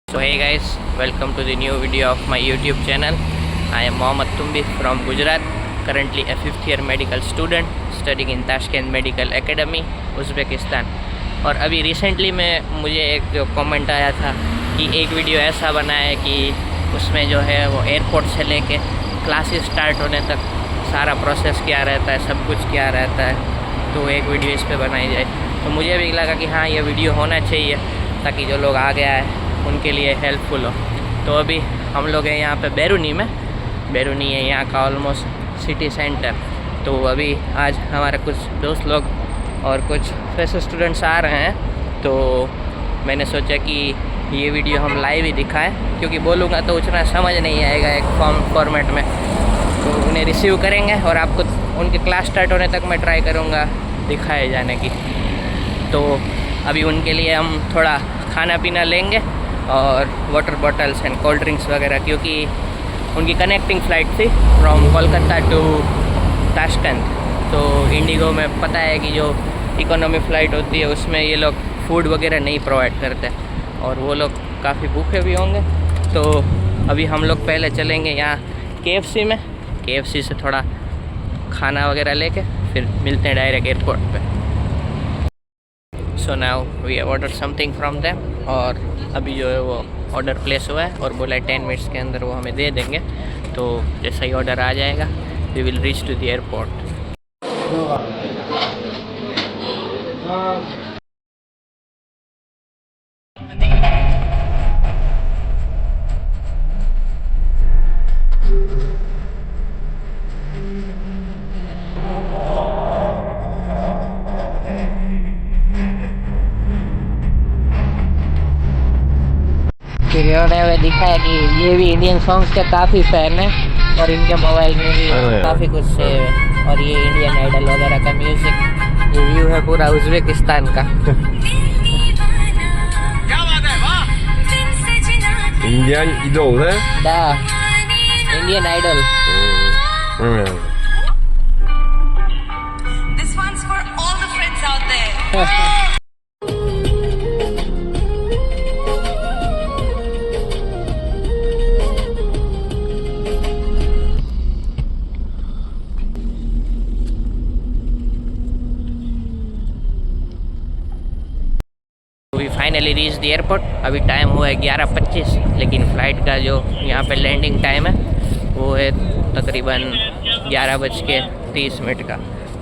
So hey guys, welcome to the new video of my YouTube channel. I am Mohammad Tumbi from Gujarat, currently a 5th year medical student studying in Tashkent Medical Academy, Uzbekistan. और अभी recently में मुझे एक जो comment आया था कि एक वीडियो ऐसा बना है कि उसमें जो है वो एयरपोर्ट से लेके क्लासेस स्टार्ट होने तक सारा प्रोसेस क्या रहता है, सब कुछ क्या रहता है, तो एक वीडियो इस पर बनाई जाए। तो मुझे भी लगा कि हाँ, ये वीडियो होना चाहिए ताकि जो लोग आगे आए उनके लिए हेल्पफुल हो। तो अभी हम लोग हैं यहाँ पे बैरूनी है यहाँ का ऑलमोस्ट सिटी सेंटर। तो अभी आज हमारे कुछ दोस्त लोग और कुछ फ्रेशर स्टूडेंट्स आ रहे हैं, तो मैंने सोचा कि ये वीडियो हम लाइव ही दिखाएं, क्योंकि बोलूँगा तो उतना समझ नहीं आएगा एक फॉर्मेट में। तो उन्हें रिसीव करेंगे और आपको उनके क्लास स्टार्ट होने तक मैं ट्राई करूँगा दिखाए जाने की। तो अभी उनके लिए हम थोड़ा खाना पीना लेंगे और water bottles and cold drinks वगैरह, क्योंकि उनकी कनेक्टिंग फ़्लाइट थी फ्रॉम कोलकाता टू ताशकंद। तो इंडिगो में पता है कि जो इकोनॉमी फ़्लाइट होती है उसमें ये लोग फूड वगैरह नहीं प्रोवाइड करते और वो लोग काफ़ी भूखे भी होंगे। तो अभी हम लोग पहले चलेंगे यहाँ KFC में, KFC से थोड़ा खाना वगैरह लेके फिर मिलते हैं डायरेक्ट एयरपोर्ट पे। So now we order something from them, और अभी जो है वो ऑर्डर प्लेस हुआ है और बोला 10 मिनट्स के अंदर वो हमें दे देंगे। तो जैसा ही ऑर्डर आ जाएगा we will reach to the airport. फिर इन्होंने हमें दिखाया कि ये भी इंडियन सॉन्ग्स के काफ़ी फ़ैन है और इनके मोबाइल में भी काफ़ी कुछ सेव है, और ये इंडियन आइडल वगैरह का म्यूज़िक रिव्यू है पूरा उज़्बेकिस्तान का। क्या बात है, वाह! इंडियन आइडल है? The Indian Idol. This one's for all the friends out there. We finally reach the airport. अभी टाइम हुआ है 11:25, लेकिन फ़्लाइट का जो यहाँ पे लैंडिंग टाइम है वो है तकरीबन 11:30 का।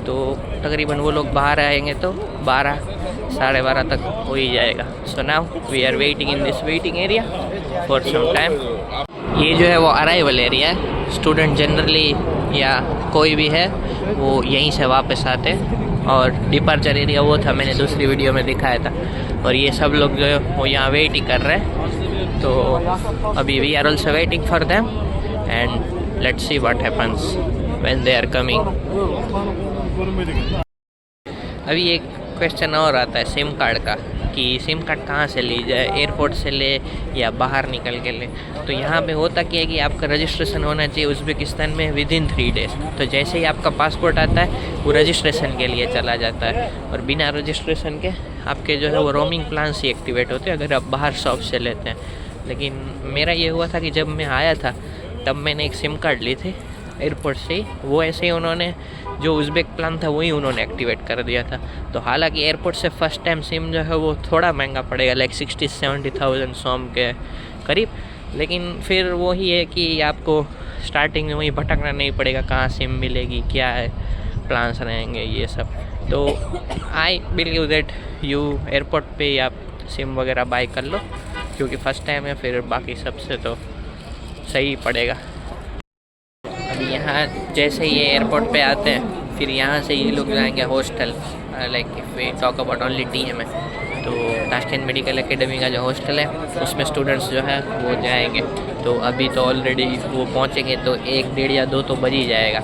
तो तकरीबन वो लोग बाहर आएंगे तो 12 साढ़े 12 तक हो ही जाएगा। So now we are waiting in this waiting area for some time. ये जो है वो अराइवल एरिया है। स्टूडेंट जनरली या कोई भी है वो यहीं से वापस आते हैं, और डिपार्चर एरिया वो था मैंने दूसरी वीडियो में दिखाया था। और ये सब लोग जो है वो यहाँ वेट ही कर रहे हैं। तो अभी we are also waiting for them and let's see what happens when they are coming. अभी एक क्वेश्चन और आता है सिम कार्ड का, कि सिम कार्ड कहाँ से ली जाए, एयरपोर्ट से ले या बाहर निकल के ले। तो यहाँ पे होता क्या है कि आपका रजिस्ट्रेशन होना चाहिए उज़्बेकिस्तान में विदिन 3 डेज़। तो जैसे ही आपका पासपोर्ट आता है वो रजिस्ट्रेशन के लिए चला जाता है, और बिना रजिस्ट्रेशन के आपके जो है वो रोमिंग प्लान ही एक्टिवेट होते हैं अगर आप बाहर शॉप से लेते हैं। लेकिन मेरा ये हुआ था कि जब मैं आया था तब मैंने एक सिम कार्ड ली थी एयरपोर्ट से ही, वो ऐसे ही उन्होंने जो उज़्बेक प्लान था वही उन्होंने एक्टिवेट कर दिया था। तो हालांकि एयरपोर्ट से फ़र्स्ट टाइम सिम जो है वो थोड़ा महंगा पड़ेगा, लाइक 60-70,000 सोम के करीब, लेकिन फिर वही है कि आपको स्टार्टिंग में वही भटकना नहीं पड़ेगा, कहाँ सिम मिलेगी, क्या है प्लान्स रहेंगे ये सब। तो I believe that you airport पे आप सिम वगैरह बाई कर लो, क्योंकि फ़र्स्ट टाइम है, फिर बाकी सबसे तो सही पड़ेगा। अभी यहाँ जैसे ये एयरपोर्ट पे आते हैं फिर यहाँ से ये लोग जाएंगे hostel, like if we talk about only TMA। तो ताशकंद मेडिकल एकेडमी का जो हॉस्टल है उसमें स्टूडेंट्स जो है वो जाएंगे। तो अभी तो ऑलरेडी वो पहुँचेंगे तो 1, 1:30 या 2 तो बज ही जाएगा।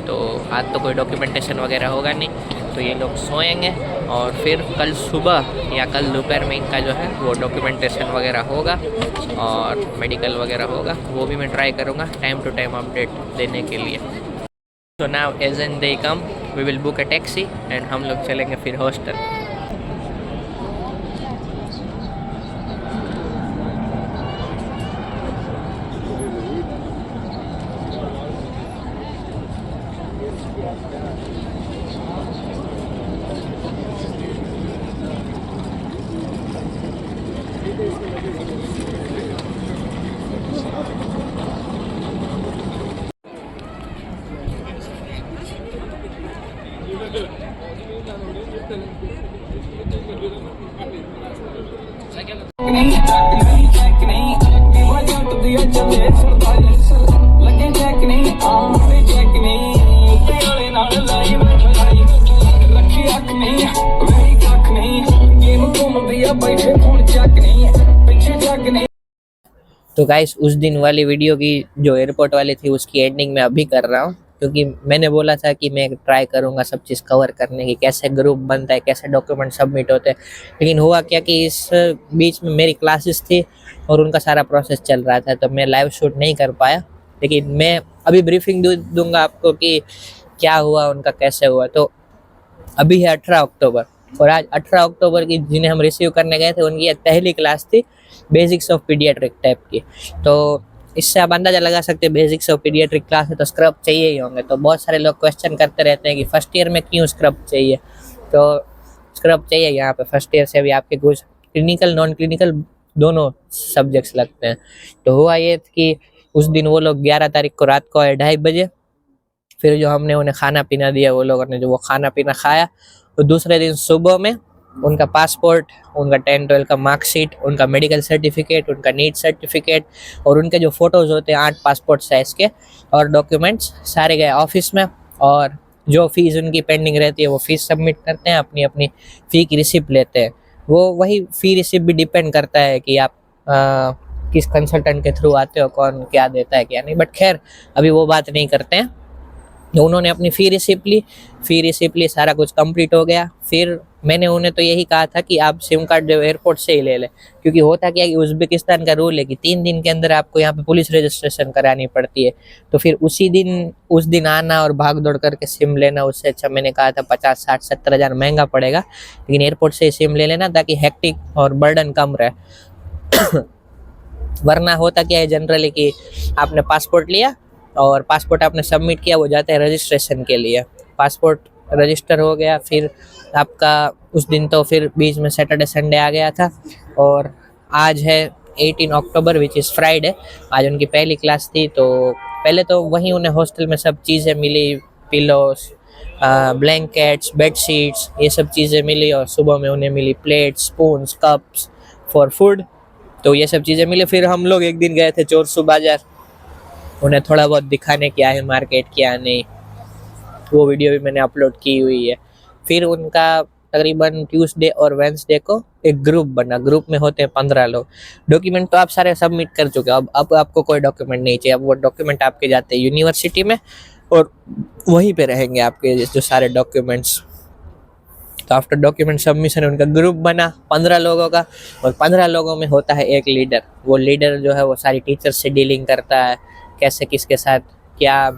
तो आज तो कोई डॉक्यूमेंटेशन वगैरह होगा नहीं, तो ये लोग सोएंगे और फिर कल सुबह या कल दोपहर में इनका जो है वो डॉक्यूमेंटेशन वगैरह होगा और मेडिकल वगैरह होगा। वो भी मैं ट्राई करूँगा टाइम टू टाइम अपडेट देने के लिए। तो now as and they come we will book a taxi and हम लोग चलेंगे फिर हॉस्टल। तो गाइस उस दिन वाली वीडियो की जो एयरपोर्ट वाली थी उसकी एंडिंग मैं अभी कर रहा हूँ, क्योंकि मैंने बोला था कि मैं ट्राई करूँगा सब चीज़ कवर करने की, कैसे ग्रुप बनता है, कैसे डॉक्यूमेंट सबमिट होते हैं। लेकिन हुआ क्या कि इस बीच में मेरी क्लासेस थी और उनका सारा प्रोसेस चल रहा था, तो मैं लाइव शूट नहीं कर पाया। लेकिन मैं अभी ब्रीफिंग दूंगा आपको कि क्या हुआ, उनका कैसे हुआ। तो अभी है 18 अक्टूबर, और आज 18 अक्टूबर की जिन्हें हम रिसीव करने गए थे उनकी पहली क्लास थी बेसिक्स ऑफ पीडियाट्रिक टाइप की। तो इससे आप अंदाज़ा लगा सकते हैं बेसिक्स ऑफ पीडियाट्रिक क्लास है तो स्क्रब चाहिए ही होंगे। तो बहुत सारे लोग क्वेश्चन करते रहते हैं कि फर्स्ट ईयर में क्यों स्क्रब चाहिए। तो स्क्रब चाहिए यहाँ पे फर्स्ट ईयर से भी आपके कुछ क्लिनिकल नॉन क्लिनिकल दोनों सब्जेक्ट्स लगते हैं। तो हुआ ये कि उस दिन वो लोग 11 तारीख को रात को आए 2:30 बजे। फिर जो हमने उन्हें खाना पीना दिया, वो लोगों ने जो वो खाना पीना खाया, तो दूसरे दिन सुबह में उनका पासपोर्ट, उनका 10-12 का मार्कशीट, उनका मेडिकल सर्टिफिकेट, उनका नीट सर्टिफिकेट और उनके जो फ़ोटोज़ होते हैं 8 पासपोर्ट साइज़ के और डॉक्यूमेंट्स सारे गए ऑफिस में। और जो फ़ीस उनकी पेंडिंग रहती है वो फ़ीस सबमिट करते हैं, अपनी अपनी फ़ी की रिसिप्ट लेते हैं। वो वही फ़ी रिसिप्ट भी डिपेंड करता है कि आप किस कंसल्टेंट के थ्रू आते हो, कौन क्या देता है क्या नहीं, बट खैर अभी वो बात नहीं करते हैं। उन्होंने अपनी फ़ी रिसिप्ट ली, सारा कुछ कंप्लीट हो गया। फिर मैंने उन्हें तो यही कहा था कि आप सिम कार्ड जो एयरपोर्ट से ही ले लें, क्योंकि होता क्या है कि उज़्बेकिस्तान का रूल है कि 3 दिन के अंदर आपको यहाँ पे पुलिस रजिस्ट्रेशन करानी पड़ती है। तो फिर उस दिन आना और भाग दौड़ करके सिम लेना, उससे अच्छा मैंने कहा था 50, 60, 70 हज़ार महंगा पड़ेगा, लेकिन एयरपोर्ट से ही सिम ले लेना ताकि हेक्टिक और बर्डन कम रहे। वरना होता क्या है जनरली कि आपने पासपोर्ट लिया और पासपोर्ट आपने सबमिट किया, वो जाता है रजिस्ट्रेशन के लिए, पासपोर्ट रजिस्टर हो गया, फिर आपका उस दिन तो फिर बीच में सैटरडे संडे आ गया था। और आज है 18 अक्टूबर विच इज़ फ्राइडे। आज उनकी पहली क्लास थी। तो पहले तो वहीं उन्हें हॉस्टल में सब चीज़ें मिली, पिलोस, ब्लैंकेट्स, बेडशीट्स, ये सब चीज़ें मिली। और सुबह में उन्हें मिली plates, spoons, cups for food, तो ये सब चीज़ें मिली। फिर हम लोग एक दिन गए थे चोरसू बाज़ार, उन्हें थोड़ा बहुत दिखाने क्या है मार्केट क्या नहीं, वो वीडियो भी मैंने अपलोड की हुई है। फिर उनका तकरीबन ट्यूसडे और वेंसडे को एक ग्रुप बना, ग्रुप में होते हैं 15 लोग। डॉक्यूमेंट तो आप सारे सबमिट कर चुके हो, अब आपको कोई डॉक्यूमेंट नहीं चाहिए। अब वो डॉक्यूमेंट आपके जाते हैं यूनिवर्सिटी में और वहीं पे रहेंगे आपके जो सारे डॉक्यूमेंट्स। तो आफ्टर डॉक्यूमेंट सबमिशन उनका ग्रुप बना 15 लोगों का, और 15 लोगों में होता है एक लीडर। वो लीडर जो है वो सारी टीचर से डीलिंग करता है, कैसे किसके साथ क्या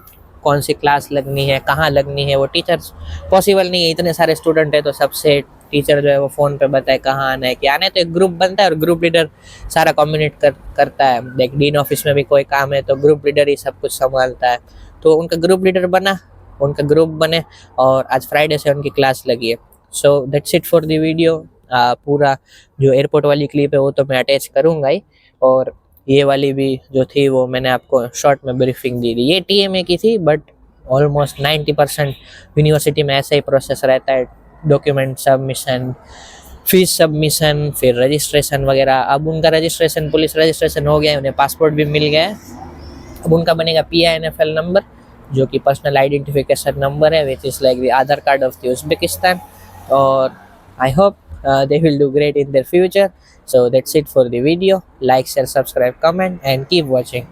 कौन सी क्लास लगनी है, कहाँ लगनी है। वो टीचर्स पॉसिबल नहीं है, इतने सारे स्टूडेंट है तो सबसे टीचर जो है वो फ़ोन पे बताए कहाँ आना है क्या आना है। तो एक ग्रुप बनता है और ग्रुप लीडर सारा कम्युनिकेट करता है। लाइक डीन ऑफिस में भी कोई काम है तो ग्रुप लीडर ही सब कुछ संभालता है। तो उनका ग्रुप लीडर बना, उनका ग्रुप बने और आज फ्राइडे से उनकी क्लास लगी है। So that's it for the video. पूरा जो एयरपोर्ट वाली क्लिप है वो तो मैं अटैच करूँगा ही, और ये वाली भी जो थी वो मैंने आपको शॉर्ट में ब्रीफिंग दी थी। ये TMA की थी, बट ऑलमोस्ट 90% यूनिवर्सिटी में ऐसा ही प्रोसेस रहता है, डॉक्यूमेंट सबमिशन, फीस सबमिशन, फिर रजिस्ट्रेशन वगैरह। अब उनका रजिस्ट्रेशन, पुलिस रजिस्ट्रेशन हो गया है, उन्हें पासपोर्ट भी मिल गया है। अब उनका बनेगा PINFL नंबर, जो कि पर्सनल आइडेंटिफिकेशन नंबर है, which is like the Aadhaar card of the Uzbekistan. और I hope they will do great in their future. So that's it for the video. Like, share, subscribe, comment and keep watching.